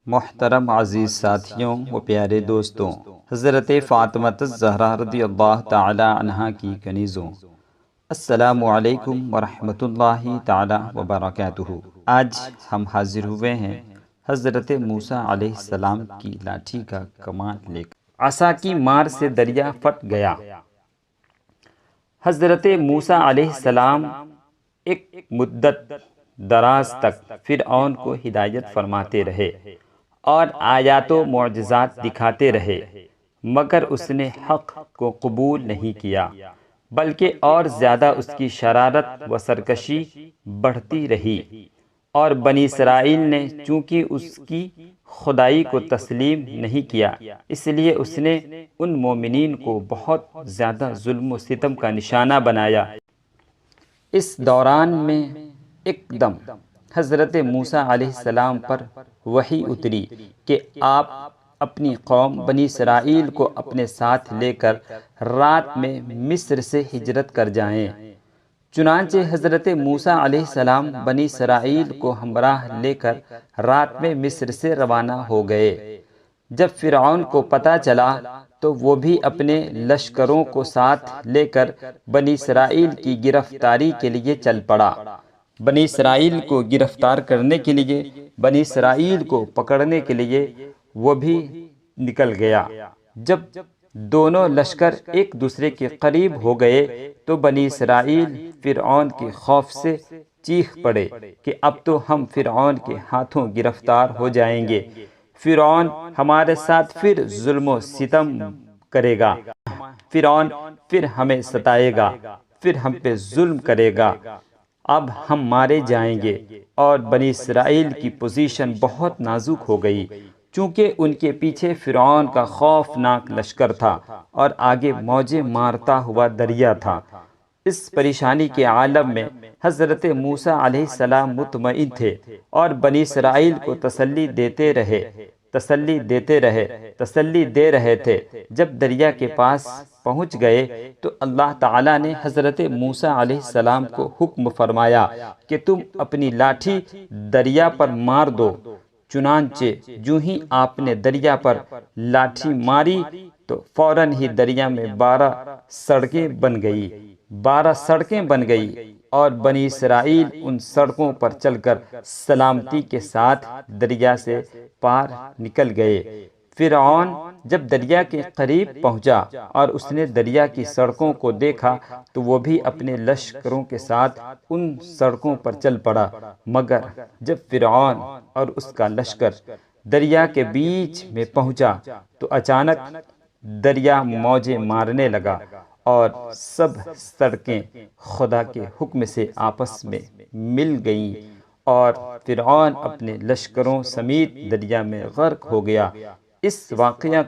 محترم عزیز ساتھیوں و پیارے دوستوں، حضرت فاطمہ الزہرا رضی اللہ تعالی عنہا کی کنیزوں، السلام علیکم ورحمۃ اللہ تعالی وبرکاتہ۔ آج ہم حاضر ہوئے ہیں حضرت موسیٰ علیہ السلام کی لاٹھی کا کمال لے کر۔ عصا کی مار سے دریا پھٹ گیا۔ حضرت موسیٰ علیہ السلام ایک مدت دراز تک فرعون کو ہدایت فرماتے رہے اور آیات و معجزات دکھاتے رہے، مگر اس نے حق کو قبول نہیں کیا، بلکہ اور زیادہ اس کی شرارت و سرکشی بڑھتی رہی، اور بنی اسرائیل نے چونکہ اس کی خدائی کو تسلیم نہیں کیا، اس لیے اس نے ان مومنین کو بہت زیادہ ظلم و ستم کا نشانہ بنایا۔ اس دوران میں ایک دم حضرت موسیٰ علیہ السلام پر وحی اتری کہ آپ اپنی قوم بنی اسرائیل کو اپنے ساتھ لے کر رات میں مصر سے ہجرت کر جائیں۔ چنانچہ حضرت موسیٰ علیہ السلام بنی اسرائیل کو ہمراہ لے کر رات میں مصر سے روانہ ہو گئے۔ جب فرعون کو پتہ چلا تو وہ بھی اپنے لشکروں کو ساتھ لے کر بنی اسرائیل کی گرفتاری کے لیے چل پڑا۔ بنی اسرائیل کو گرفتار کرنے کے لیے، بنی اسرائیل کو پکڑنے کے لیے وہ بھی نکل گیا۔ جب دونوں لشکر ایک دوسرے کے قریب ہو گئے تو بنی اسرائیل فرعون کے خوف سے چیخ پڑے کہ اب تو ہم فرعون کے ہاتھوں گرفتار ہو جائیں گے، فرعون ہمارے ساتھ پھر ظلم و ستم کرے گا، فرعون پھر ہمیں ستائے گا، پھر ہم پہ ظلم کرے گا، اب ہم مارے جائیں گے۔ اور بنی اسرائیل کی پوزیشن بہت نازک ہو گئی، چونکہ ان کے پیچھے فرعون کا خوفناک لشکر تھا اور آگے موجیں مارتا ہوا دریا تھا۔ اس پریشانی کے عالم میں حضرت موسیٰ علیہ السلام مطمئن تھے اور بنی اسرائیل کو تسلی دیتے رہے تھے۔ جب دریا کے پاس پہنچ گئے تو اللہ تعالیٰ نے حضرت موسیٰ علیہ السلام کو حکم فرمایا کہ تم اپنی لاٹھی دریا پر مار دو۔ چنانچہ جو ہی آپ نے دریا پر لاٹھی ماری تو فوراً ہی دریا میں 12 سڑکیں بن گئی اور بنی اسرائیل ان سڑکوں پر چل کر سلامتی کے ساتھ دریا سے پار نکل گئے۔ فرعون جب دریا کے قریب پہنچا اور اس نے دریا کی سڑکوں کو دیکھا تو وہ بھی اپنے لشکروں کے ساتھ ان سڑکوں پر چل پڑا، مگر جب فرعون اور اس کا لشکر دریا کے بیچ میں پہنچا تو اچانک دریا موجیں مارنے لگا اور سب سڑکیں خدا کے حکم سے آپس میں مل گئیں اور فرعون اپنے لشکروں سمیت دریا میں غرق ہو گیا۔ اس واقعہ